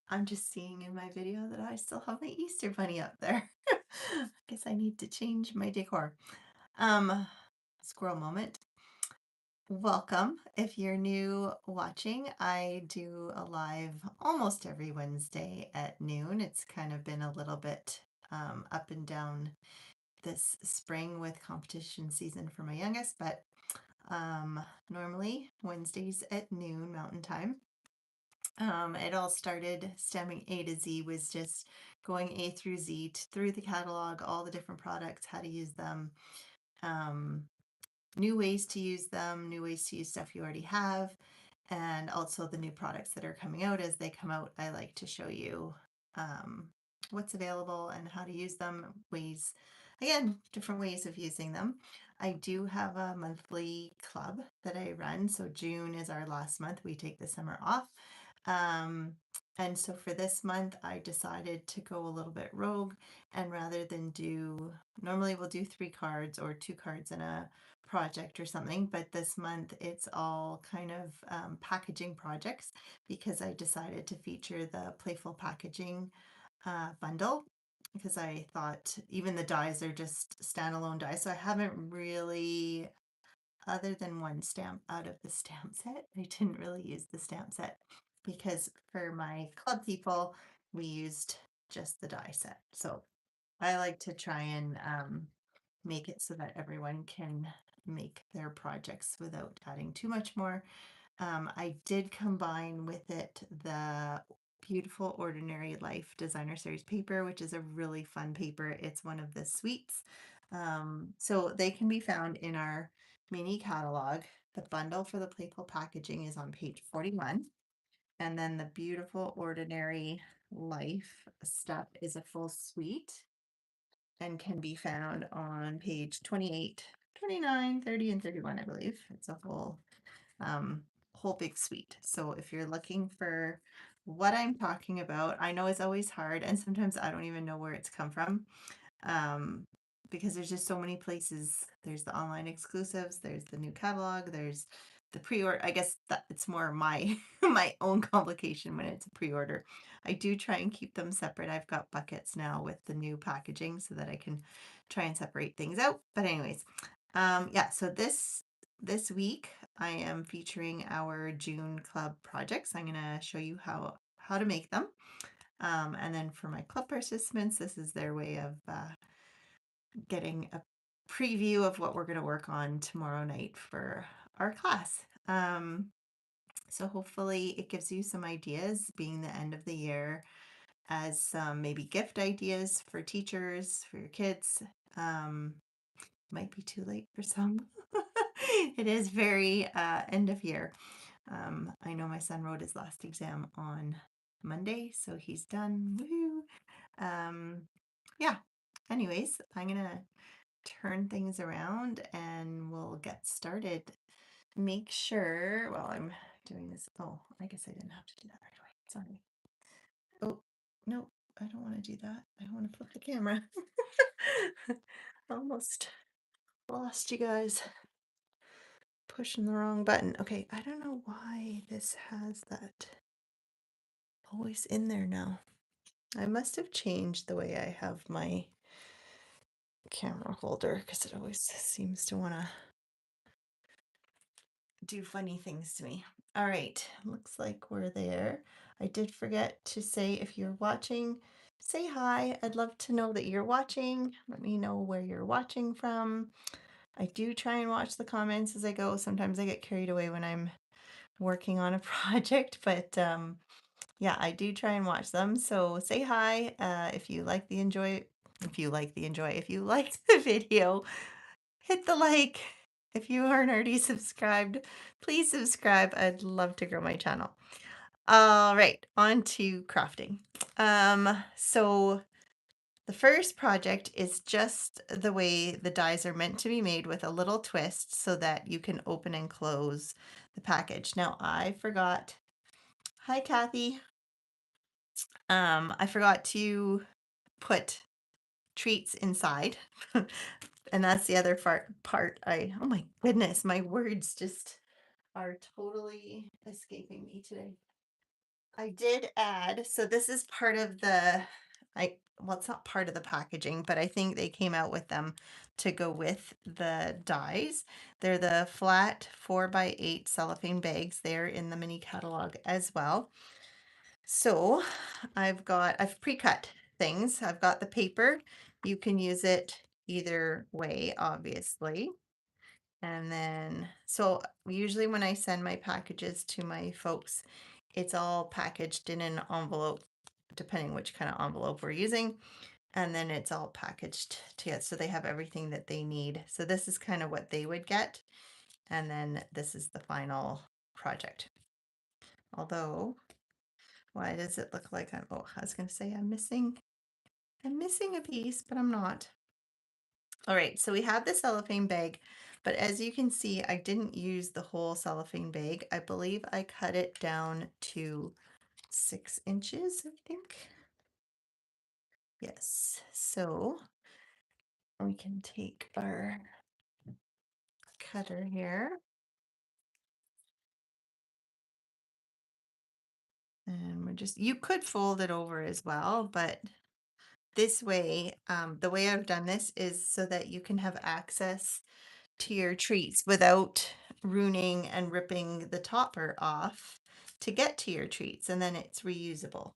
I'm just seeing in my video that I still have my Easter bunny up there. I guess I need to change my decor. Um, Squirrel moment. Welcome. If you're new watching, I do a live almost every Wednesday at noon. It's kind of been a little bit up and down this spring with competition season for my youngest, but normally Wednesdays at noon Mountain Time. It all started stemming A to Z was just going A through Z through the catalog, all the different products, how to use them, um, new ways to use them, new ways to use stuff you already have, and also the new products that are coming out. As they come out, I like to show you what's available and how to use them, ways, again, different ways of using them. I do have a monthly club that I run. So June is our last month. We take the summer off. Um, and so for this month, I decided to go a little bit rogue, and rather than normally we'll do 3 cards or 2 cards in a project or something, but this month it's all kind of packaging projects because I decided to feature the Playful packaging bundle because I thought even the dies are just standalone dies. So I haven't really, other than one stamp out of the stamp set, I didn't really use the stamp set because for my club people, we used just the die set. So I like to try and make it so that everyone can make their projects without adding too much more. I did combine with it the Beautiful Ordinary Life Designer Series paper, which is a really fun paper. It's one of the suites. So they can be found in our mini catalog. The bundle for the Playful packaging is on page 41. And then the Beautiful Ordinary Life stuff is a full suite and can be found on page 28, 29, 30, and 31, I believe. It's a um, whole big suite. So if you're looking for what I'm talking about, I know it's always hard, and sometimes I don't even know where it's come from um, because there's just so many places. There's the online exclusives, there's the new catalog, there's the pre-order. I guess that it's more my my own complication when it's a pre-order. I do try and keep them separate. I've got buckets now with the new packaging so that I can try and separate things out. But anyways, yeah, so this week I am featuring our June club projects. I'm going to show you how to make them. And then for my club participants, this is their way of getting a preview of what we're going to work on tomorrow night for our class. So hopefully it gives you some ideas being the end of the year as some maybe gift ideas for teachers, for your kids. Might be too late for some. It is very end of year. I know my son wrote his last exam on Monday, so he's done. Woohoo! Yeah. Anyways, I'm gonna turn things around and we'll get started. Make sure while I'm doing this. Oh, I guess I didn't have to do that right away. Sorry. Oh, no, I don't want to do that. I want to flip the camera. Almost lost you guys. Pushing the wrong button. Okay, I don't know why this has that always in there now. I must have changed the way I have my camera holder because it always seems to want to do funny things to me. All right, looks like we're there. I did forget to say if you're watching, say hi. I'd love to know that you're watching. Let me know where you're watching from. I do try and watch the comments as I go. Sometimes I get carried away when I'm working on a project, but yeah, I do try and watch them. So say hi if you like the if you like the video, hit the like. If you aren't already subscribed, please subscribe. I'd love to grow my channel. All right, on to crafting. So the first project is just the way the dies are meant to be made with a little twist so that you can open and close the package. Now I forgot. Hi, Kathy. I forgot to put treats inside. And that's the other part. Oh my goodness, my words just are totally escaping me today. I did add, so this is part of the, well, it's not part of the packaging, but I think they came out with them to go with the dies. They're the flat 4x8 cellophane bags. They're in the mini catalog as well. So I've pre-cut things. I've got the paper. You can use it either way, obviously. And then, so usually when I send my packages to my folks, it's all packaged in an envelope, depending which kind of envelope we're using. And then it's all packaged together. So they have everything that they need. So this is kind of what they would get. And then this is the final project. Although, why does it look like oh, I was going to say I'm missing a piece, but I'm not. All right, so we have the cellophane bag, but as you can see, I didn't use the whole cellophane bag. I believe I cut it down to 6 inches, I think. Yes, so we can take our cutter here and you could fold it over as well, but this way, the way I've done this is so that you can have access to your treats without ruining and ripping the topper off to get to your treats, and then it's reusable.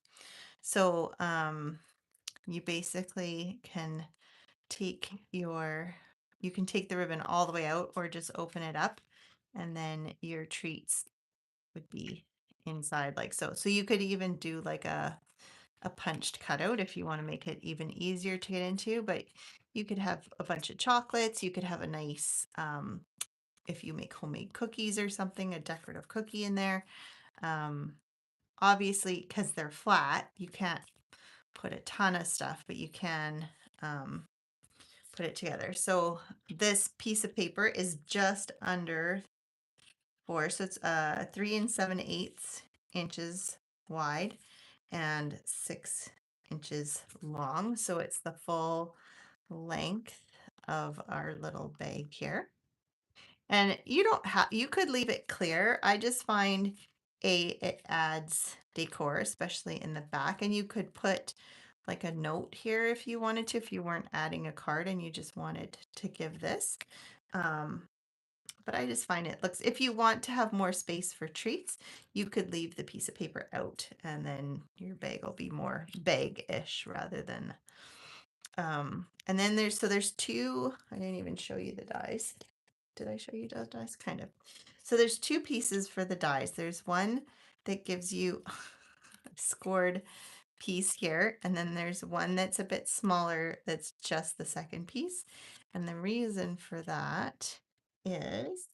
So you basically can take you can take the ribbon all the way out or just open it up, and then your treats would be inside like so. So you could even do like a punched cutout if you want to make it even easier to get into, but you could have a bunch of chocolates. You could have a nice if you make homemade cookies or something, a decorative cookie in there. Um, Obviously, because they're flat, you can't put a ton of stuff, but you can put it together. So this piece of paper is just under 4, so it's 3 7/8 inches wide and 6 inches long. So it's the full length of our little bag here. And you don't have, you could leave it clear. I just find it adds decor, especially in the back. And you could put like a note here if you wanted to, if you weren't adding a card and you just wanted to give this. Um, but I just find it looks, if you want to have more space for treats, you could leave the piece of paper out and then your bag will be more bag-ish rather than, and then there's two, I didn't even show you the dies. Did I show you the dies? Kind of. So there's two pieces for the dies. There's one that gives you a scored piece here, and then there's one that's a bit smaller that's just the second piece. And the reason for that is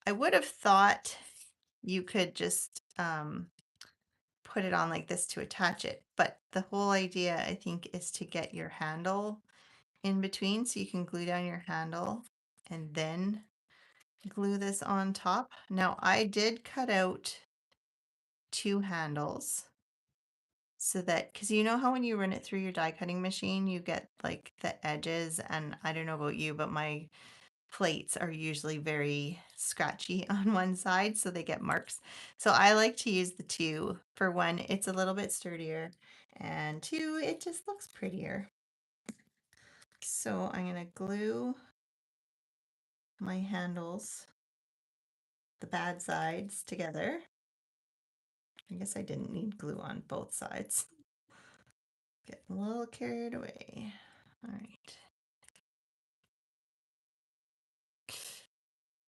I would have thought you could just put it on like this to attach it, but the whole idea I think is to get your handle in between so you can glue down your handle and then glue this on top. Now I did cut out 2 handles so that, because you know how when you run it through your die cutting machine, you get like the edges, and I don't know about you, but my plates are usually very scratchy on one side, so they get marks. So I like to use the 2. For one, it's a little bit sturdier, and 2, it just looks prettier. So I'm going to glue my handles, the bad sides, together. I guess I didn't need glue on both sides. Getting a little carried away. All right.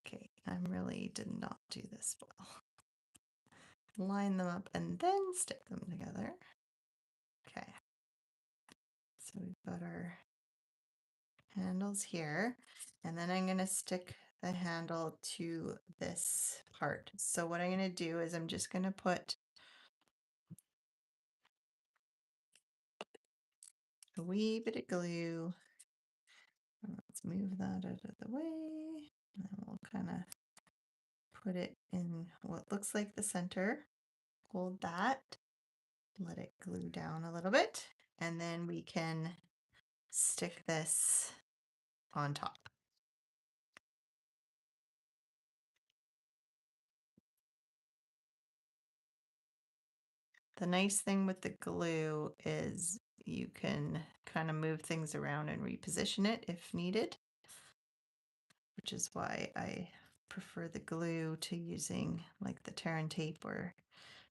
Okay, I really did not do this well. Line them up and then stick them together. Okay. So we've got our handles here, and then I'm going to stick the handle to this part. So what I'm going to do is I'm just going to put a wee bit of glue. Let's move that out of the way, and then we'll kind of put it in what looks like the center. Hold that, let it glue down a little bit, and then we can stick this on top. The nice thing with the glue is you can kind of move things around and reposition it if needed, which is why I prefer the glue to using like the tear and tape or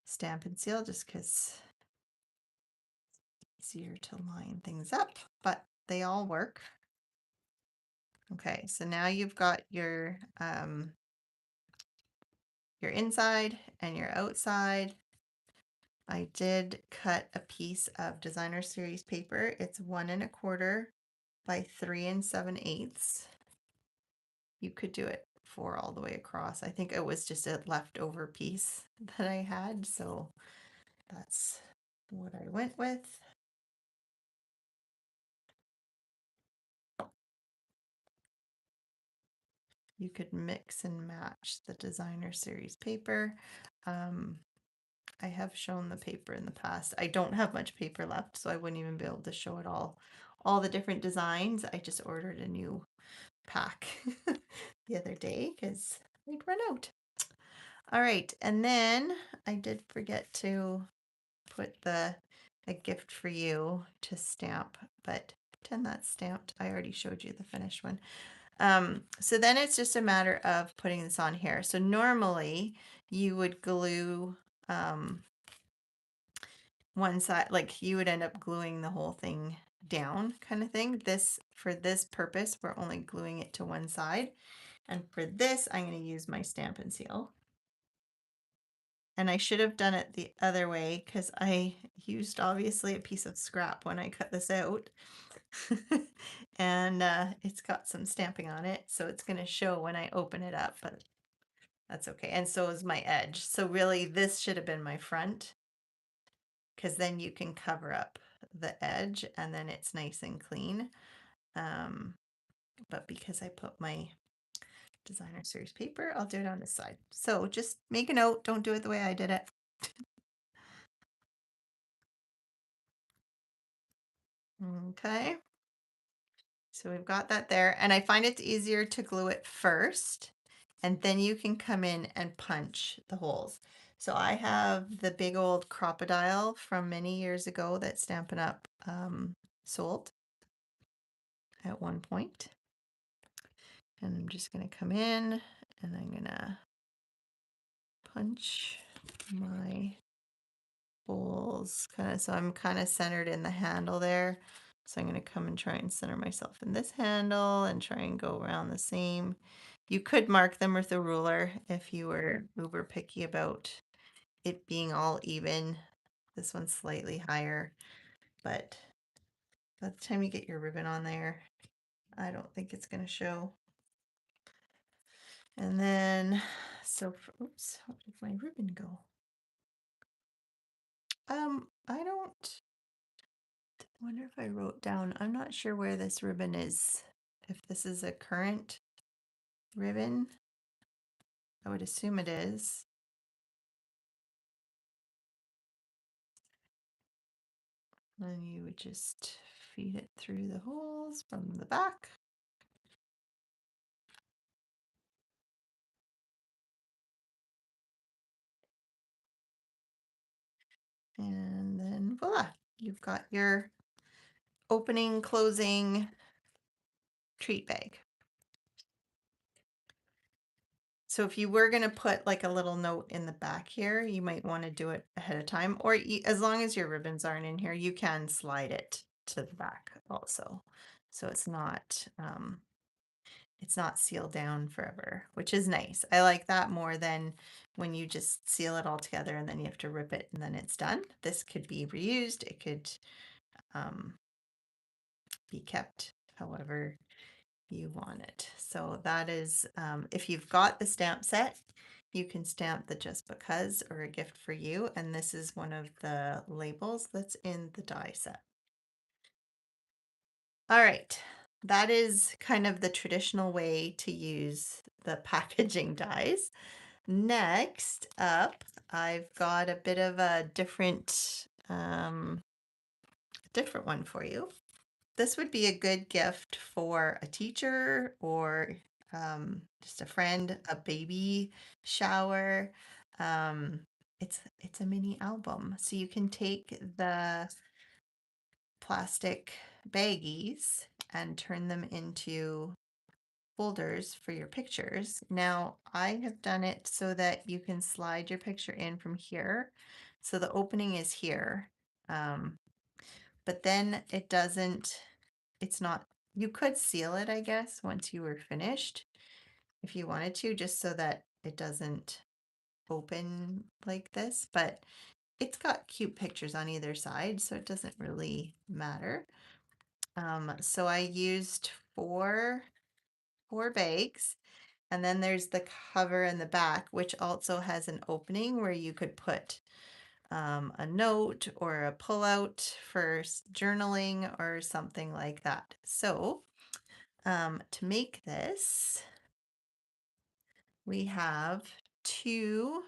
Stamp and Seal, just because it's easier to line things up, but they all work. Okay, so now you've got your inside and your outside. I did cut a piece of designer series paper. It's 1 1/4 by 3 7/8. You could do it 4 all the way across. I think it was just a leftover piece that I had, so that's what I went with. You could mix and match the designer series paper. I have shown the paper in the past. I don't have much paper left, so I wouldn't even be able to show it all the different designs. I just ordered a new pack the other day because we'd run out. All right, and then I did forget to put a gift for you to stamp, but pretend that's stamped. I already showed you the finished one. So then it's just a matter of putting this on here. So normally you would glue one side, like you would end up gluing the whole thing down kind of thing. For this purpose, we're only gluing it to one side. And for this, I'm going to use my Stamp and Seal. And I should have done it the other way because I used obviously a piece of scrap when I cut this out. And it's got some stamping on it, so it's going to show when I open it up, but that's okay. And so is my edge. So really this should have been my front, because then you can cover up the edge and then it's nice and clean. But because I put my designer series paper, I'll do it on this side. So just make a note, don't do it the way I did it. Okay. So we've got that there, and I find it's easier to glue it first, and then you can come in and punch the holes. So I have the big old crocodile from many years ago that Stampin' Up! Sold at one point. And I'm just going to come in and I'm going to punch my holes so I'm kind of centered in the handle there. So I'm going to come and try and center myself in this handle and try and go around the same. You could mark them with a ruler if you were uber picky about it being all even. This one's slightly higher, but by the time you get your ribbon on there, I don't think it's going to show. And then, oops, how did my ribbon go? I don't wonder if I wrote down, I'm not sure where this ribbon is. If this is a current ribbon, I would assume it is. Then you would just feed it through the holes from the back. And then voila, you've got your opening, closing treat bag. So if you were going to put like a little note in the back here, you might want to do it ahead of time, or as long as your ribbons aren't in here, you can slide it to the back also. So it's not sealed down forever, which is nice. I like that more than when you just seal it all together and then you have to rip it and then it's done. This could be reused. It could be kept however you want it. So that is, if you've got the stamp set, you can stamp the Just Because or a gift for you. And this is one of the labels that's in the die set. All right. That is kind of the traditional way to use the packaging dies. Next up, I've got a bit of a different one for you. This would be a good gift for a teacher or just a friend, a baby shower. it's a mini album. So you can take the plastic baggies and turn them into folders for your pictures. Now, I have done it so that you can slide your picture in from here. So the opening is here. Um, but then it doesn't, it's not, you could seal it, I guess, once you were finished if you wanted to, just so that it doesn't open like this. But it's got cute pictures on either side, so it doesn't really matter. So I used four bags, and then there's the cover in the back, which also has an opening where you could put a note or a pullout for journaling or something like that. So to make this, we have two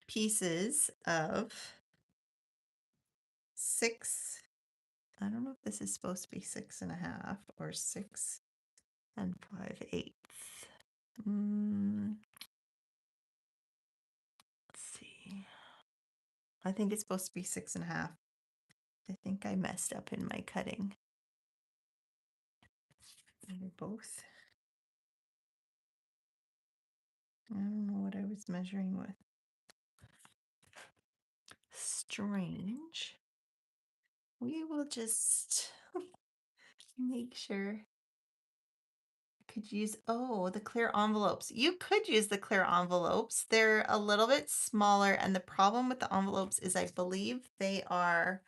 pieces of 6. I don't know if this is supposed to be 6.5 or 6 5/8. Let's see. I think it's supposed to be 6.5. I think I messed up in my cutting. They're both. I don't know what I was measuring with. Strange. We will just make sure. Could use, oh, the clear envelopes. You could use the clear envelopes. They're a little bit smaller, and the problem with the envelopes is I believe they are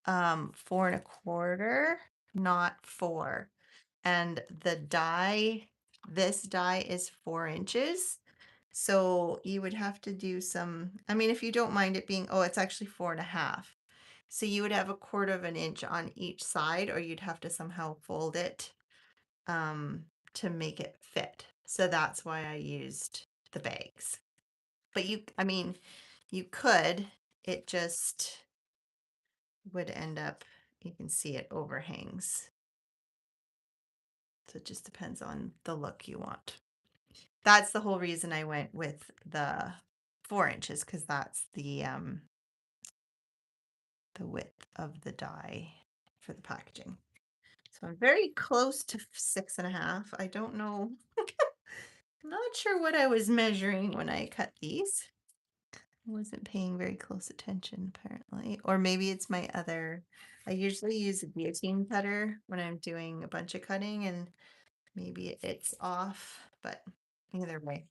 4 1/4, not 4. And the die, this die is 4 inches. So you would have to do some, I mean, if you don't mind it being, oh, it's actually 4.5. So you would have 1/4 of an inch on each side, or you'd have to somehow fold it to make it fit. So that's why I used the bags. But I mean, you could, it just would end up, you can see it overhangs. So it just depends on the look you want. That's the whole reason I went with the 4 inches, because that's the width of the die for the packaging. So I'm very close to 6.5. I don't know. I'm not sure what I was measuring when I cut these. I wasn't paying very close attention, apparently. Or maybe it's my other, I usually use a guillotine cutter when I'm doing a bunch of cutting, and maybe it's off, but either way,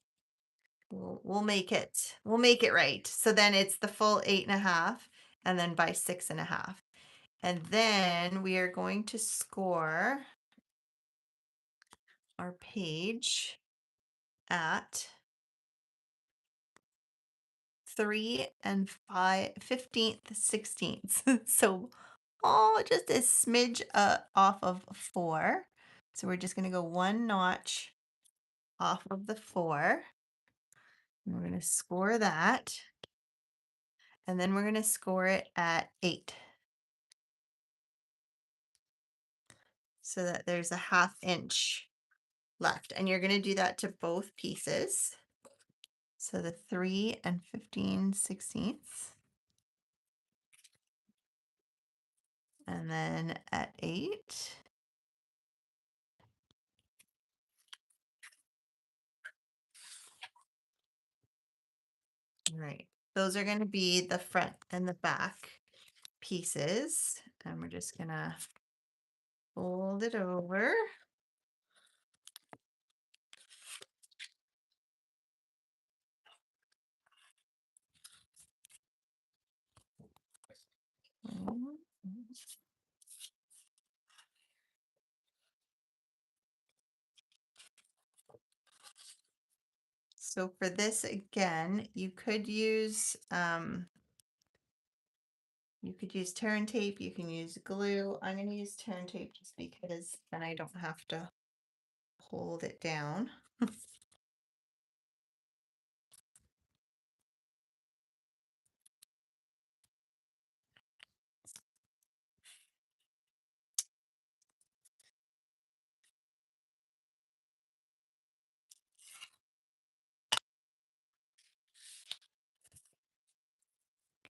we'll make it right. So then it's the full 8.5, and then by 6.5. And then we are going to score our page at 3 5/15 16ths. So just a smidge off of 4. So we're just going to go 1 notch off of the 4. And we're going to score that. And then we're going to score it at 8. So that there's a 1/2 inch left. And you're going to do that to both pieces. So the 3 15 16ths. And then at 8. Right. Those are going to be the front and the back pieces. And we're just going to fold it over. So for this, again, you could use tear and tape, you can use glue. I'm going to use tear and tape just because then I don't have to hold it down.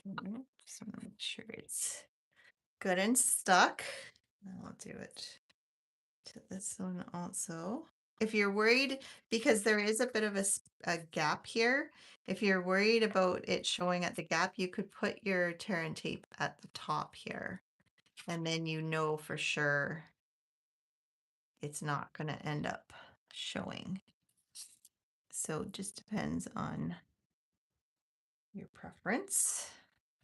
Just want to make sure it's good and stuck. I'll do it to this one also. If you're worried, because there is a bit of a gap here, if you're worried about it showing at the gap, you could put your tear and tape at the top here, and then you know for sure it's not going to end up showing. So it just depends on your preference.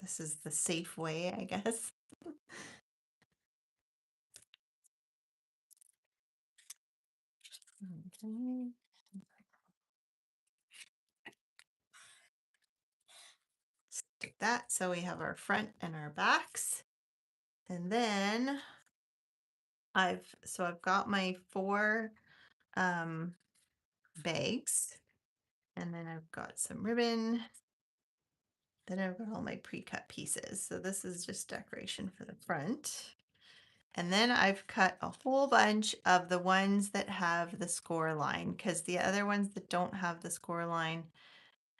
This is the safe way, I guess. Okay. Stick that so we have our front and our backs. And then I've got my 4 bags, and then I've got some ribbon. Then I've got all my pre-cut pieces. So this is just decoration for the front. And then I've cut a whole bunch of the ones that have the score line, because the other ones that don't have the score line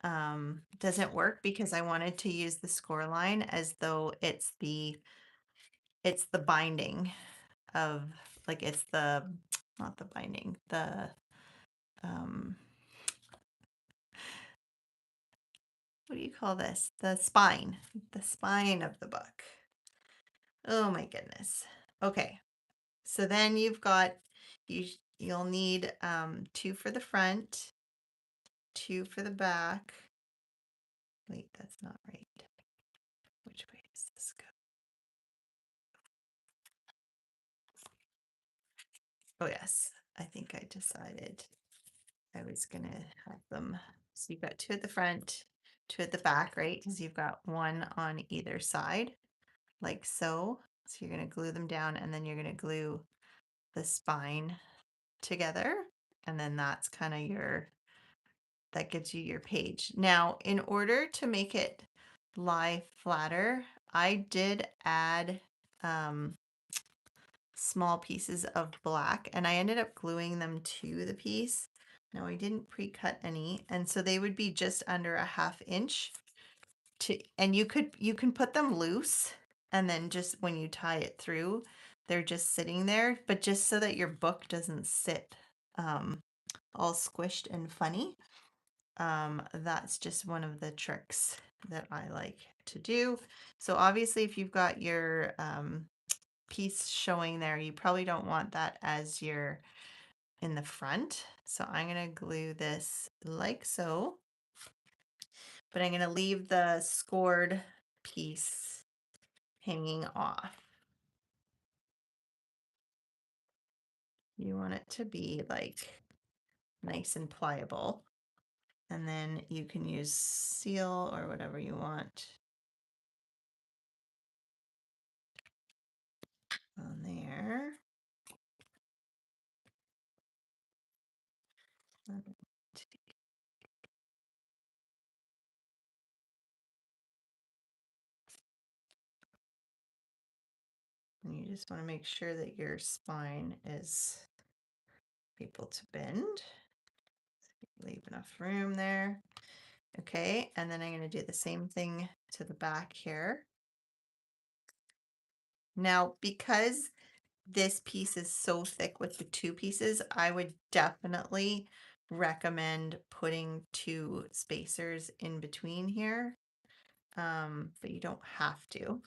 doesn't work, because I wanted to use the score line as though it's the binding of, like, it's the not the binding, the what do you call this? The spine of the book. Oh my goodness. Okay. So then you've got, you'll need 2 for the front, 2 for the back. Wait, that's not right. Which way does this go? Oh yes, I think I decided I was gonna have them. So you've got 2 at the front, 2 at the back, right? Because you've got 1 on either side, like so. So you're gonna glue them down, and then you're gonna glue the spine together, and then that's kind of that gives you your page. Now, in order to make it lie flatter, I did add small pieces of black, and I ended up gluing them to the piece. Now, I didn't pre-cut any, and so they would be just under a 1/2 inch. And you can put them loose, and then just when you tie it through, they're just sitting there, but just so that your book doesn't sit all squished and funny. That's just one of the tricks that I like to do. So obviously, if you've got your piece showing there, you probably don't want that as your in the front. So I'm going to glue this like so, but I'm going to leave the scored piece hanging off. You want it to be like nice and pliable. And then you can use seal or whatever you want on there. And you just want to make sure that your spine is able to bend. Leave enough room there. Okay, and then I'm going to do the same thing to the back here. Now, because this piece is so thick with the 2 pieces, I would definitely recommend putting 2 spacers in between here, but you don't have to.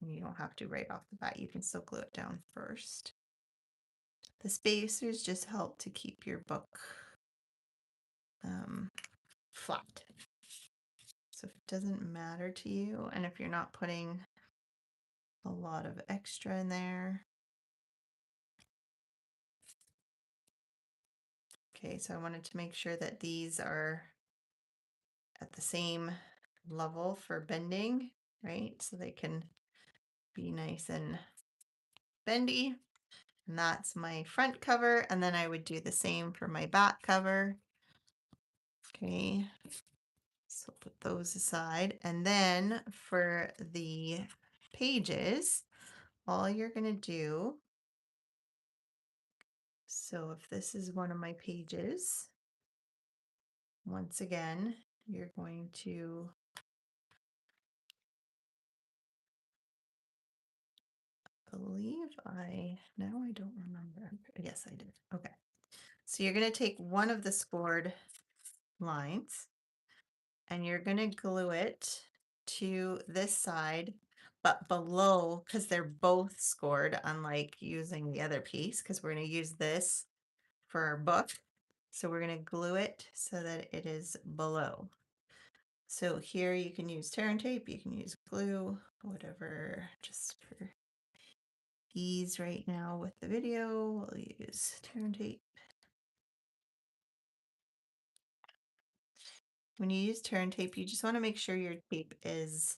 You don't have to right off the bat. You can still glue it down first. The spacers just help to keep your book flat. So if it doesn't matter to you, and if you're not putting a lot of extra in there. Okay, so I wanted to make sure that these are at the same level for bending, right? So they can be nice and bendy. And that's my front cover. And then I would do the same for my back cover. Okay, so put those aside. And then for the pages, all you're going to do, so if this is one of my pages, once again, you're going to believe now I don't remember. Yes, I did. Okay. So you're going to take one of the scored lines and you're going to glue it to this side, but below, because they're both scored, unlike using the other piece, because we're going to use this for our book. So we're going to glue it so that it is below. So here you can use tear and tape, you can use glue, whatever, just for ease right now with the video, we'll use tear and tape. When you use tear and tape, you just want to make sure your tape is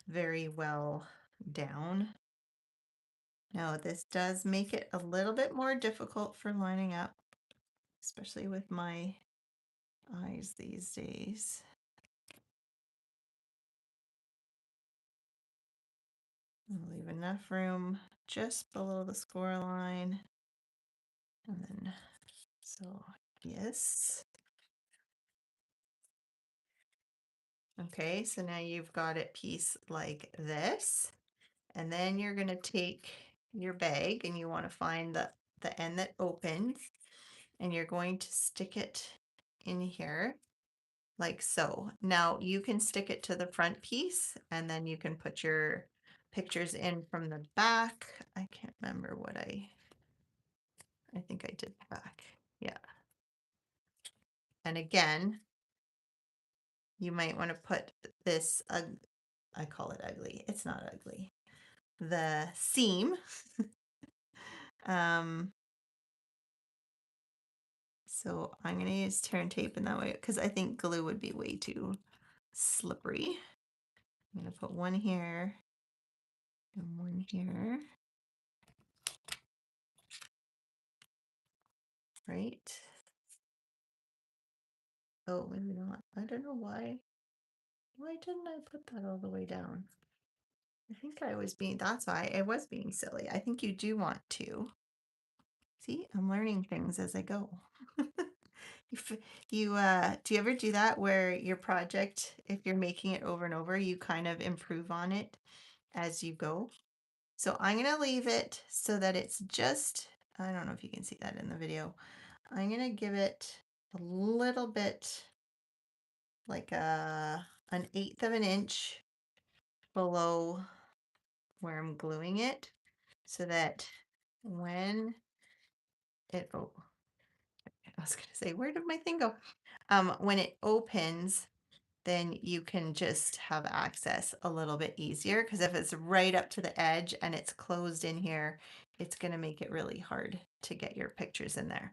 very well down. Now, this does make it a little bit more difficult for lining up, especially with my eyes these days. I'll leave enough room just below the score line. And then, so yes. Okay, so now you've got it piece like this. And then you're going to take your bag and you want to find the end that opens and you're going to stick it in here like so. Now you can stick it to the front piece and then you can put your pictures in from the back. I can't remember what I think I did the back. Yeah. And again, you might want to put this, I call it ugly. It's not ugly. The seam. So I'm going to use tear and tape in that way because I think glue would be way too slippery. I'm going to put one here and one here. Right? Oh, maybe not. I don't know why. Why didn't I put that all the way down? I think I was being, that's why I was being silly. I think you do want to. See, I'm learning things as I go. If you do you ever do that where your project, if you're making it over and over, you kind of improve on it as you go? So I'm going to leave it so that it's just, I don't know if you can see that in the video. I'm going to give it a little bit like an eighth of an inch below where I'm gluing it so that when it, oh, I was going to say, where did my thing go? When it opens, then you can just have access a little bit easier because if it's right up to the edge and it's closed in here, it's going to make it really hard to get your pictures in there.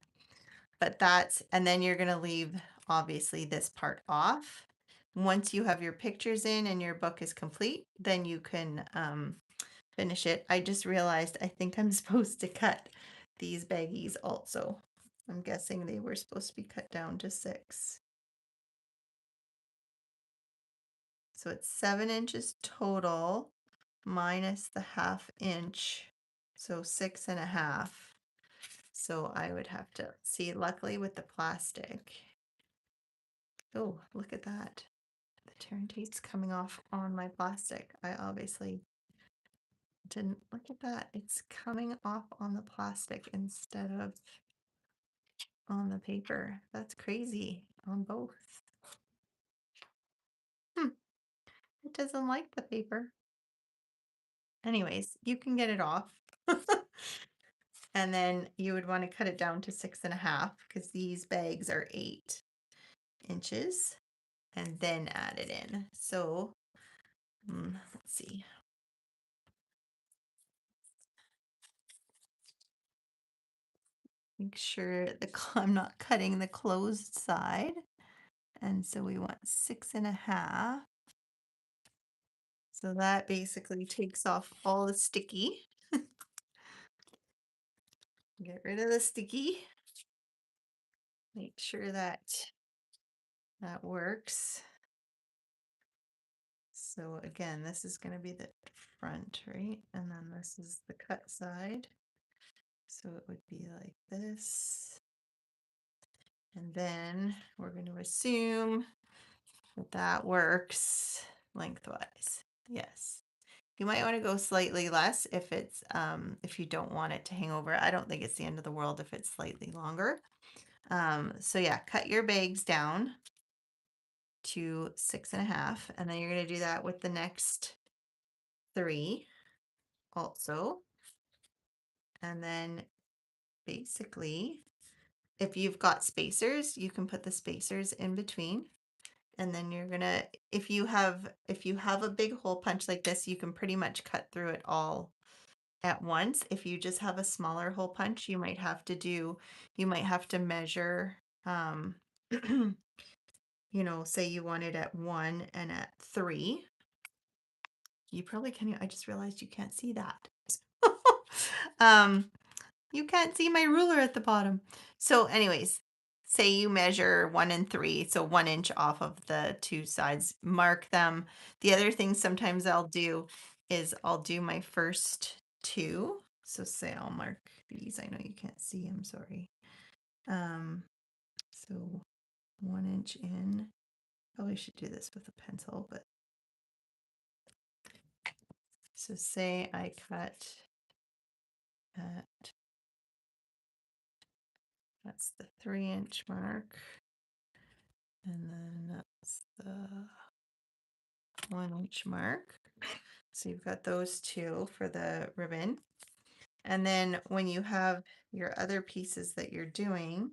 But that's, and then you're going to leave obviously this part off. Once you have your pictures in and your book is complete, then you can finish it. I just realized I think I'm supposed to cut these baggies also. I'm guessing they were supposed to be cut down to 6. So it's 7 inches total minus the 1/2 inch. So 6.5. So I would have to see, luckily with the plastic. Oh, look at that. The tear and tape's coming off on my plastic. I obviously didn't look at that. It's coming off on the plastic instead of on the paper. That's crazy on both. It doesn't like the paper. Anyways, you can get it off. And then you would want to cut it down to 6.5 because these bags are 8 inches and then add it in. So let's see. Make sure I'm not cutting the closed side. And so we want 6.5. So that basically takes off all the sticky. Get rid of the sticky. Make sure that that works. So again, this is going to be the front, right? And then this is the cut side. So it would be like this. And then we're going to assume that that works lengthwise. Yes. You might want to go slightly less if you don't want it to hang over. I don't think it's the end of the world if it's slightly longer. So yeah, cut your bags down to 6.5, and then you're going to do that with the next 3 also. And then basically, if you've got spacers, you can put the spacers in between. And then you're gonna, if you have a big hole punch like this, you can pretty much cut through it all at once. If you just have a smaller hole punch, you might have to measure, say you want it at 1 and at 3. You probably can, I just realized you can't see that. Um, you can't see my ruler at the bottom. So anyways, say you measure 1 and 3, so 1 inch off of the 2 sides, mark them. The other thing sometimes I'll do is I'll do my first 2. So say I'll mark these. I know you can't see, I'm sorry. So 1 inch in. Probably should do this with a pencil, but so say I cut at, that's the 3-inch mark, and then that's the 1-inch mark. So you've got those 2 for the ribbon. And then when you have your other pieces that you're doing,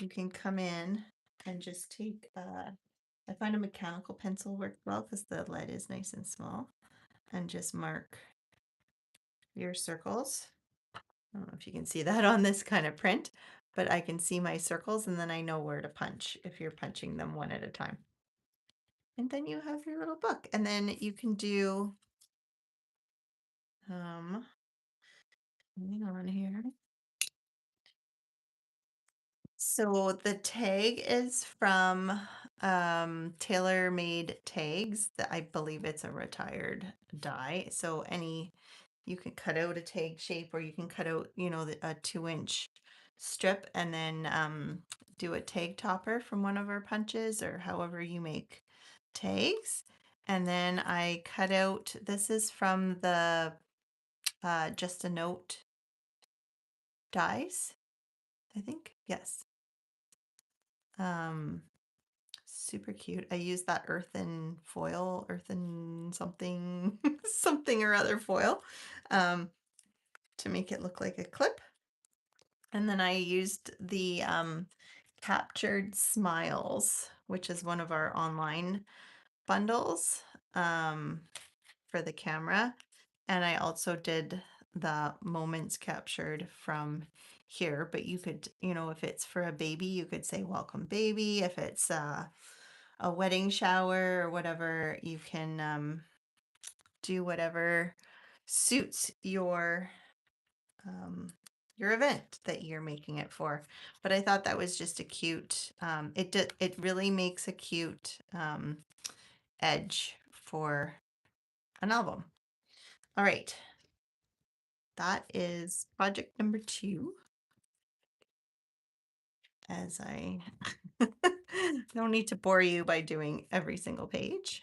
you can come in and just take, I find a mechanical pencil works well because the lead is nice and small, and just mark your circles. I don't know if you can see that on this kind of print, but I can see my circles, and then I know where to punch if you're punching them one at a time. And then you have your little book, and then you can do, hang on here. So the tag is from Tailor Made Tags. That I believe it's a retired die. So you can cut out a tag shape, or you can cut out, a 2-inch strip, and then do a tag topper from one of our punches, or however you make tags. And then I cut out, this is from the Just a Note dies, I think. Yes. Super cute. I used that earthen something, something or other foil, to make it look like a clip. And then I used the Captured Smiles, which is one of our online bundles, for the camera. And I also did the moments captured from here, but you could, if it's for a baby, you could say welcome baby. If it's a wedding shower or whatever, you can do whatever suits your event that you're making it for. But I thought that was just a cute, it really makes a cute edge for an album. All right. That is project number 2. As I don't need to bore you by doing every single page.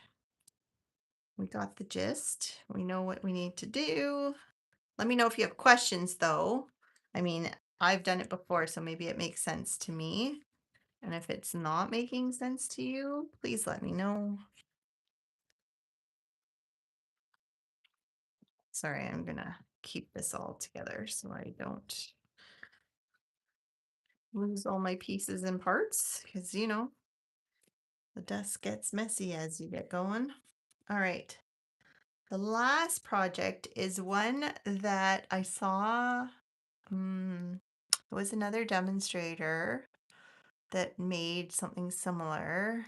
We got the gist. We know what we need to do. Let me know if you have questions, though. I mean, I've done it before, so maybe it makes sense to me. And if it's not making sense to you, please let me know. Sorry, I'm gonna keep this all together so I don't lose all my pieces and parts, because, the desk gets messy as you get going. All right. The last project is one that I saw. It was another demonstrator that made something similar.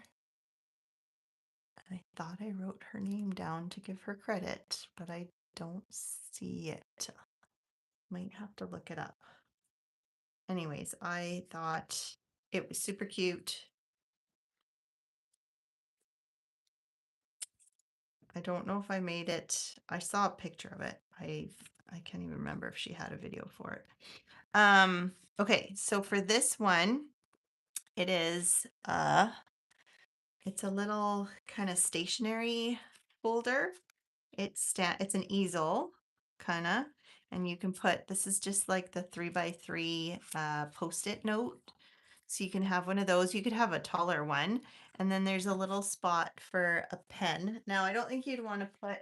I thought I wrote her name down to give her credit, but I don't see it. Might have to look it up. Anyways, I thought it was super cute. I don't know if I made it. I saw a picture of it. I can't even remember if she had a video for it. Okay, so for this one, it is it's a little kind of stationery folder. It's an easel, kind of, and you can put, this is just like the 3x3 post-it note. So you can have one of those. You could have a taller one, and then there's a little spot for a pen. Now, I don't think you'd want to put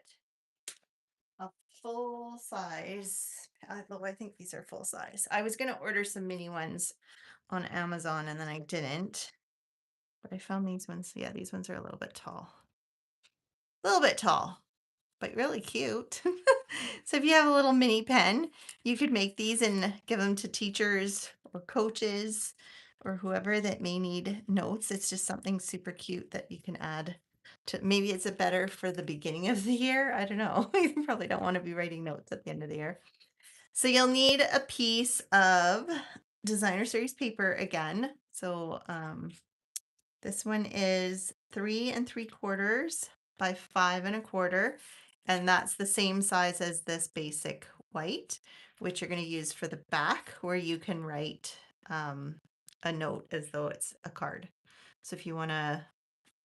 a full size, although I think these are full size. I was going to order some mini ones on Amazon and then I didn't, but I found these ones. Yeah, these ones are a little bit tall. A little bit tall, but really cute. So if you have a little mini pen, you could make these and give them to teachers or coaches or whoever that may need notes. It's just something super cute that you can add to, maybe it's a better for the beginning of the year. I don't know. You probably don't want to be writing notes at the end of the year. So you'll need a piece of designer series paper again. So this one is 3 3/4 by 5 1/4, and that's the same size as this basic white, which you're going to use for the back where you can write a note as though it's a card. So if you want to,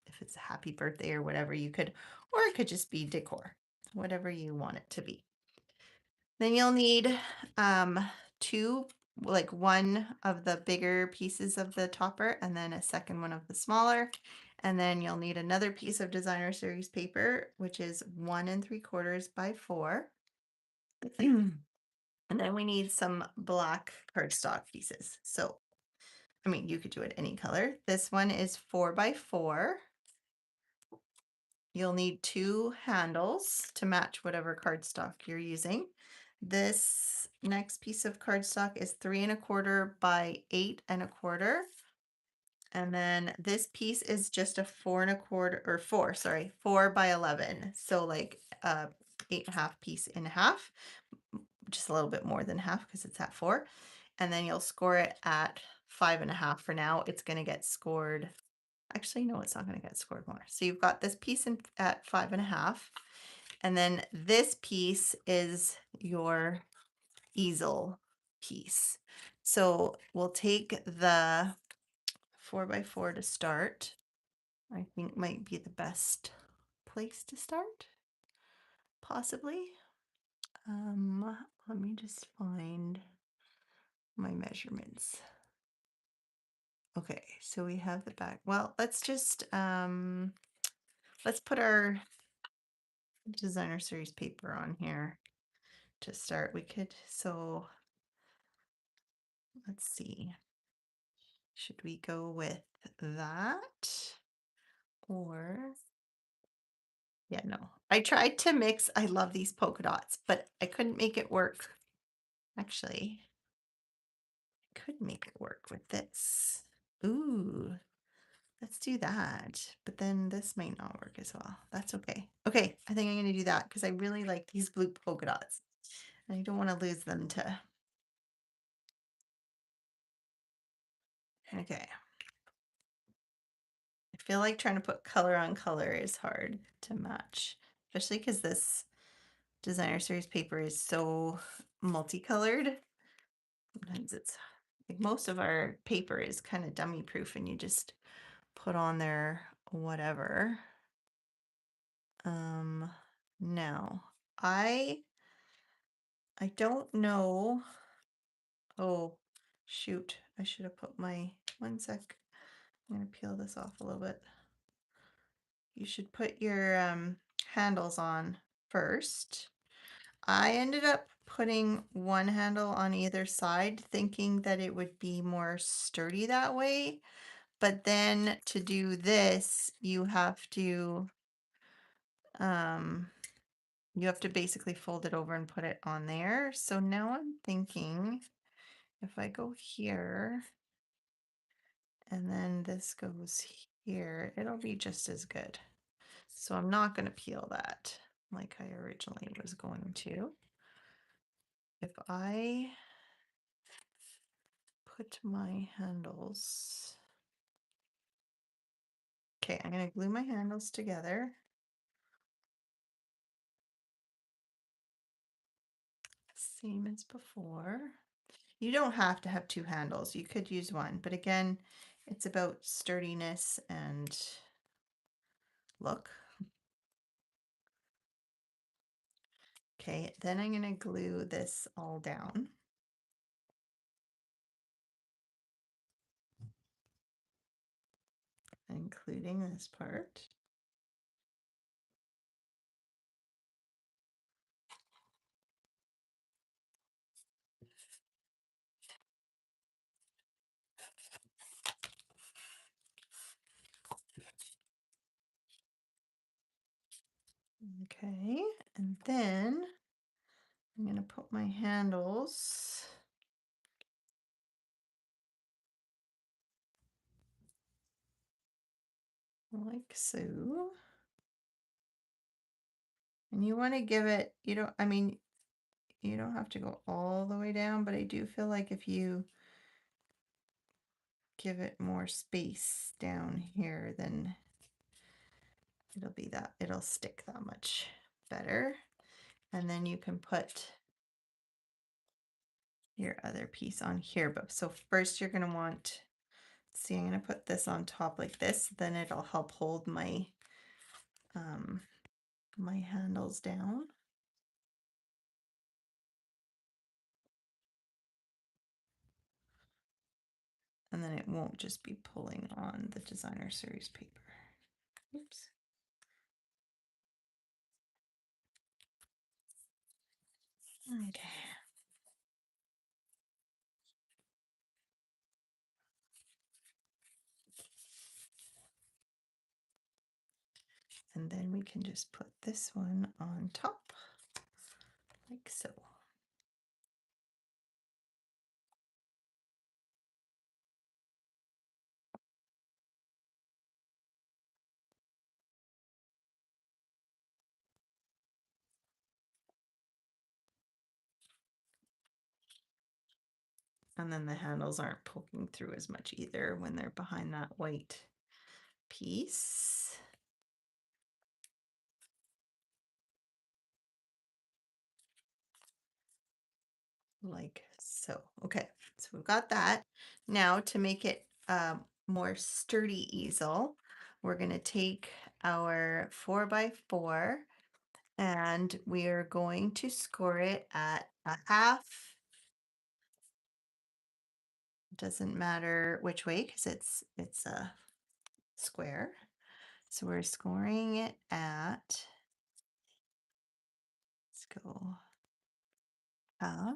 if it's a happy birthday or whatever, you could, or it could just be decor, whatever you want it to be. Then you'll need two, like one of the bigger pieces of the topper and then a second one of the smaller. And then you'll need another piece of designer series paper, which is 1 3/4 by 4. And then we need some black cardstock pieces. So, I mean, you could do it any color. This one is 4 by 4. You'll need 2 handles to match whatever cardstock you're using. This next piece of cardstock is 3 1/4 by 8 1/4. And then this piece is just a 4 1/4 or 4 by 11. So like 8 1/2 piece in half, just a little bit more than half because it's at 4. And then you'll score it at 5 1/2 for now. It's going to get scored. Actually, no, it's not going to get scored more. So you've got this piece at 5 1/2. And then this piece is your easel piece. So we'll take the 4 by 4 to start. I think might be the best place to start, possibly. Let me just find my measurements. Okay, so we have the back. Well, let's just let's put our designer series paper on here to start. We could, so let's see. Should we go with that? Or, yeah, no. I tried to mix, I love these polka dots, but I couldn't make it work. Actually, I could make it work with this. Ooh, let's do that. But then this might not work as well. That's okay. Okay, I think I'm going to do that because I really like these blue polka dots. And I don't want to lose them to. Okay. I feel like trying to put color on color is hard to match, especially because this designer series paper is so multicolored. Sometimes it's like most of our paper is kind of dummy proof and you just put on there whatever. Now I don't know. Oh, shoot. I should have put my, one sec. I'm going to peel this off a little bit. You should put your handles on first. I ended up putting one handle on either side, thinking that it would be more sturdy that way. But then to do this, you have to basically fold it over and put it on there. So now I'm thinking if I go here and then this goes here, it'll be just as good. So I'm not going to peel that like I originally was going to. If I put my handles, okay, I'm going to glue my handles together. Same as before. You don't have to have 2 handles. You could use one, but again, it's about sturdiness and look. Okay, then I'm going to glue this all down. Including this part. Okay, and then I'm going to put my handles like so. And you want to give it, I mean, you don't have to go all the way down, but I do feel like if you give it more space down here, then it'll stick that much better. And then you can put your other piece on here. But so first you're going to want, see, I'm going to put this on top like this, then it'll help hold my my handles down. And then it won't just be pulling on the designer series paper. Oops. Okay. And then we can just put this one on top, like so. And then the handles aren't poking through as much either when they're behind that white piece. Like so. Okay, so we've got that. Now to make it a more sturdy easel, we're going to take our 4x4 and we are going to score it at a half. Doesn't matter which way because it's a square. So we're scoring it at, let's go half,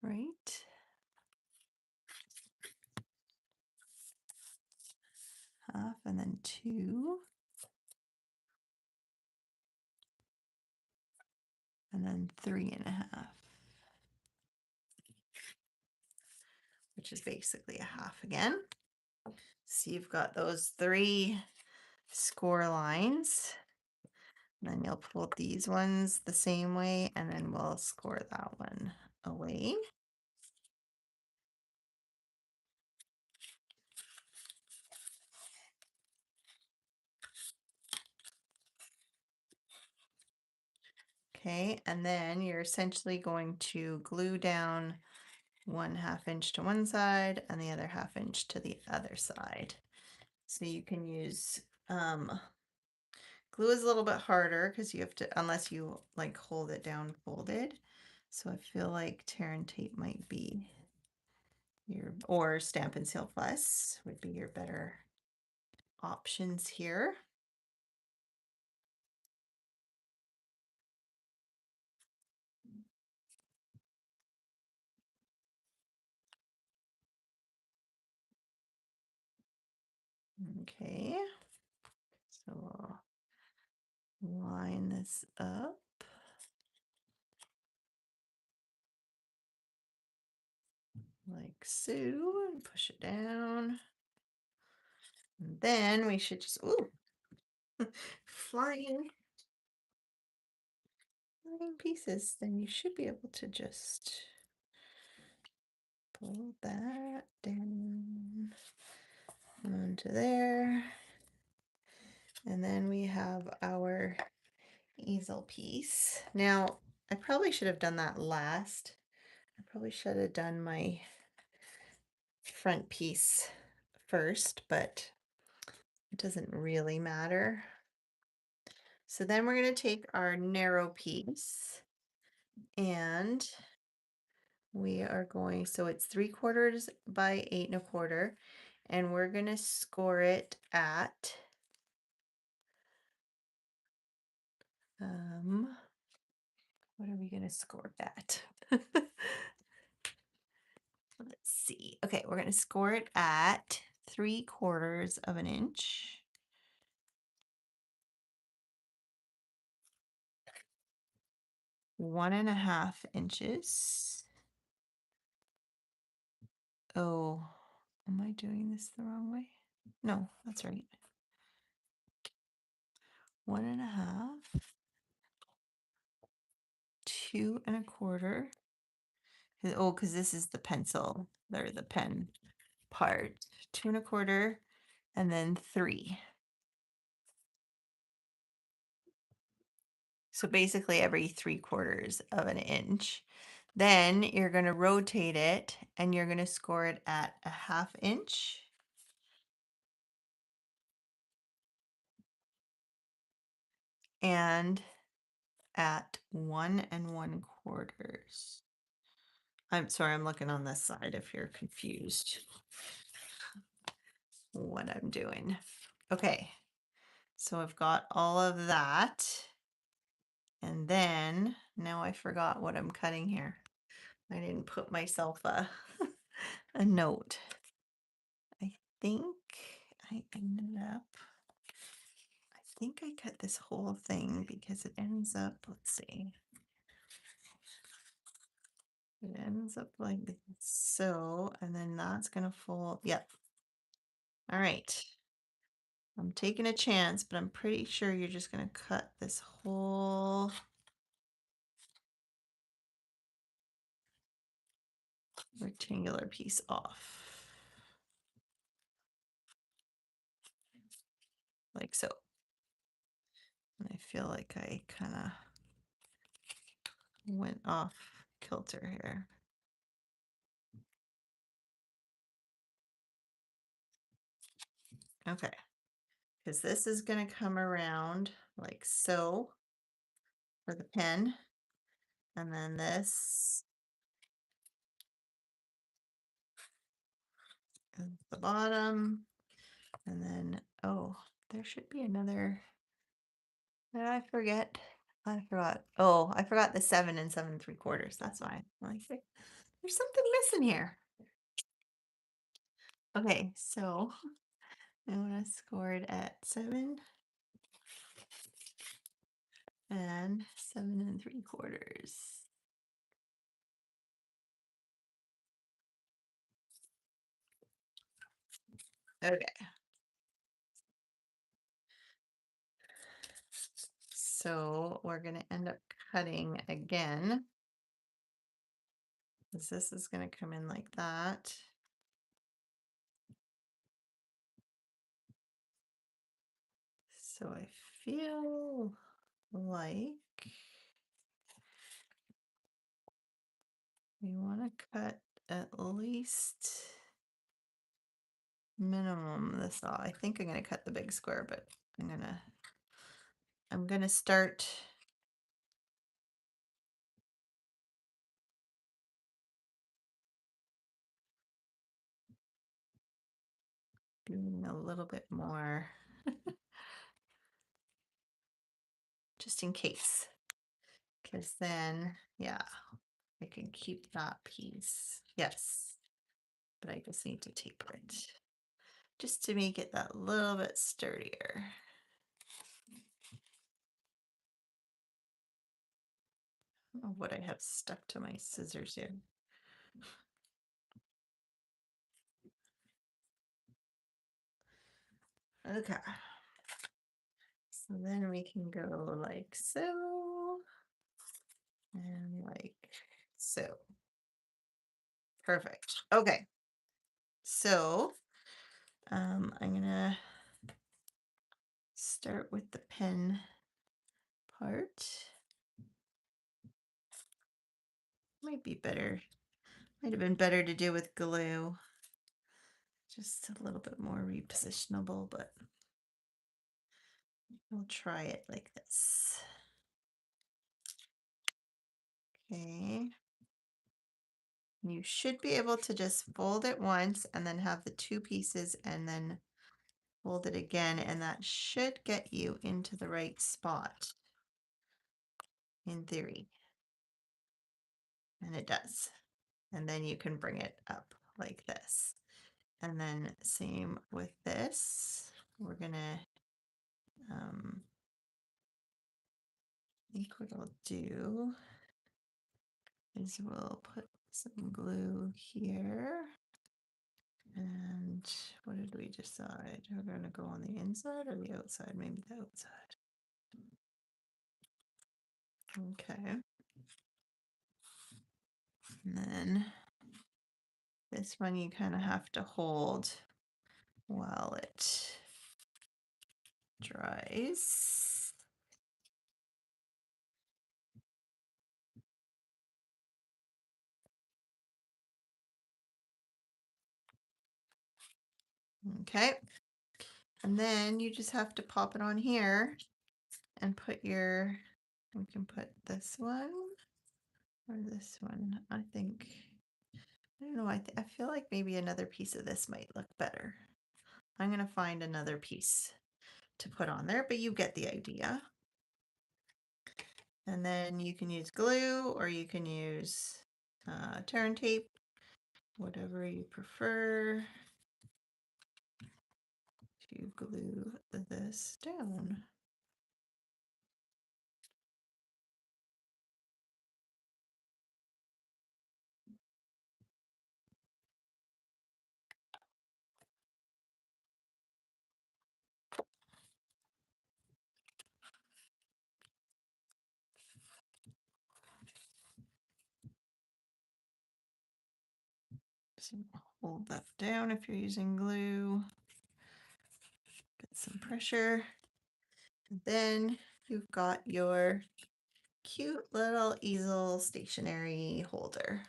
right? Half and then 2. And then 3.5. Which is basically a half again. So you've got those 3 score lines. And then you'll pull these ones the same way, and then we'll score that one away. Okay, and then you're essentially going to glue down 1/2 inch to one side and the other 1/2 inch to the other side. So you can use glue is a little bit harder because you have to, unless you like hold it down folded. So I feel like tear and tape might be your, or Stampin' Seal Plus would be your better options here. Okay, so we'll line this up. Like so, and push it down. And then we should just, ooh, flying pieces. Then you should be able to just pull that down onto there. And then we have our easel piece. Now, I probably should have done that last. I probably should have done my front piece first, but it doesn't really matter. So then we're going to take our narrow piece and we are going, so it's 3/4 by 8 1/4, and we're going to score it at, what are we going to score it at? Let's see. Okay, we're going to score it at 3/4 of an inch. One and a half inches. Oh, am I doing this the wrong way? No, that's right. 1.5, 2 1/4. Oh, because this is the pencil or the pen part. 2 1/4, and then 3. So basically every 3/4 of an inch. Then you're going to rotate it and you're going to score it at a 1/2 inch. And at 1 1/4. I'm sorry, I'm looking on this side if you're confused what I'm doing. Okay, so I've got all of that. And then now I forgot what I'm cutting here. I didn't put myself a note. I think I ended up, I think I cut this whole thing because it ends up, let's see. It ends up like so, and then that's gonna fold. Yep. All right. I'm taking a chance, but I'm pretty sure you're just gonna cut this whole rectangular piece off. Like so. And I feel like I kind of went off kilter here. Okay, because this is going to come around like so for the pen, and then this is the bottom, and then, oh, there should be another, did I forget? I forgot. Oh, I forgot the 7 and 7 3/4. That's why. I'm like, there's something missing here. Okay, so I want to score it at 7 and 7 3/4. Okay. So we're going to end up cutting again, because this is going to come in like that. So I feel like we want to cut at least minimum this off. I think I'm going to cut the big square, but I'm going to start doing a little bit more just in case, because then, yeah, I can keep that piece. Yes, but I just need to taper it just to make it that little bit sturdier. I don't know what I have stuck to my scissors here. Okay. So then we can go like so and like so. Perfect. Okay. So I'm gonna start with the pen part. Might be better. Might have been better to do with glue. Just a little bit more repositionable, but We'll try it like this. Okay. You should be able to just fold it once and then have the two pieces and then fold it again, and that should get you into the right spot in theory. And it does. And then you can bring it up like this. And then same with this. We're gonna, I think what I'll do is we'll put some glue here. And what did we decide? We're gonna go on the inside or the outside? Maybe the outside. Okay. And then this one you kind of have to hold while it dries. Okay. And then you just have to pop it on here and put your, we can put this one or this one. I think, I don't know, I feel like maybe another piece of this might look better. I'm going to find another piece to put on there, but you get the idea. And then you can use glue or you can use turn tape, whatever you prefer to glue this down. So hold that down if you're using glue. Get some pressure. And then you've got your cute little easel stationery holder.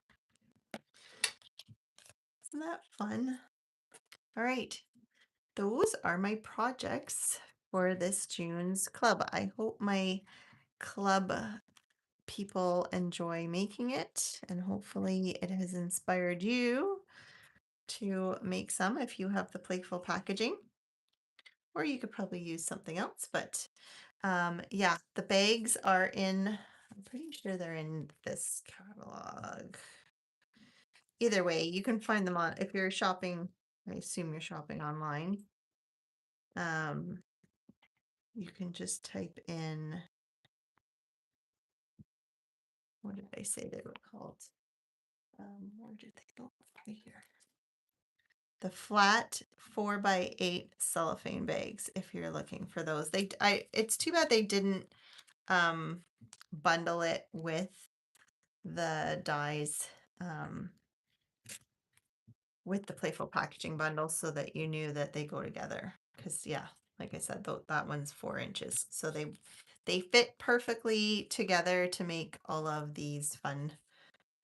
Isn't that fun? All right, those are my projects for this June's club. I hope my club people enjoy making it, and hopefully it has inspired you to make some if you have the Playful packaging, or you could probably use something else. But yeah, the bags are in, I'm pretty sure they're in this catalog. Either way, you can find them on, if you're shopping, I assume you're shopping online. You can just type in, what did I say they were called? Where did they go? Right here. The flat 4x8 cellophane bags, if you're looking for those. It's too bad they didn't bundle it with the dies, with the Playful packaging bundle, so that you knew that they go together. Because yeah, like I said, that one's 4 inches, so they fit perfectly together to make all of these fun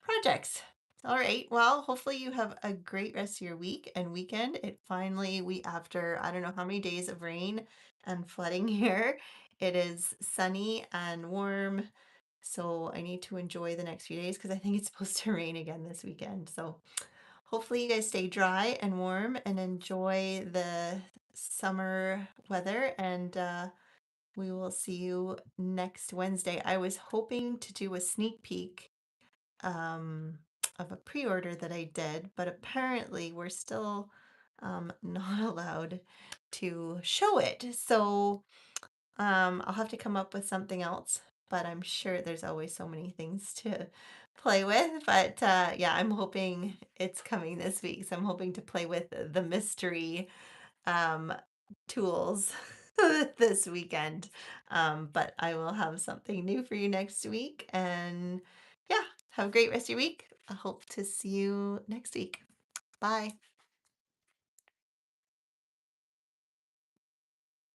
projects. All right, well, hopefully you have a great rest of your week and weekend. It finally, after I don't know how many days of rain and flooding here, it is sunny and warm. So I need to enjoy the next few days because I think it's supposed to rain again this weekend. So hopefully you guys stay dry and warm and enjoy the summer weather, and we will see you next Wednesday. I was hoping to do a sneak peek of a pre-order that I did, but apparently we're still not allowed to show it. So I'll have to come up with something else, but I'm sure there's always so many things to play with. But yeah, I'm hoping it's coming this week. So I'm hoping to play with the mystery um, tools this weekend. But I will have something new for you next week. And yeah, have a great rest of your week. I hope to see you next week. Bye.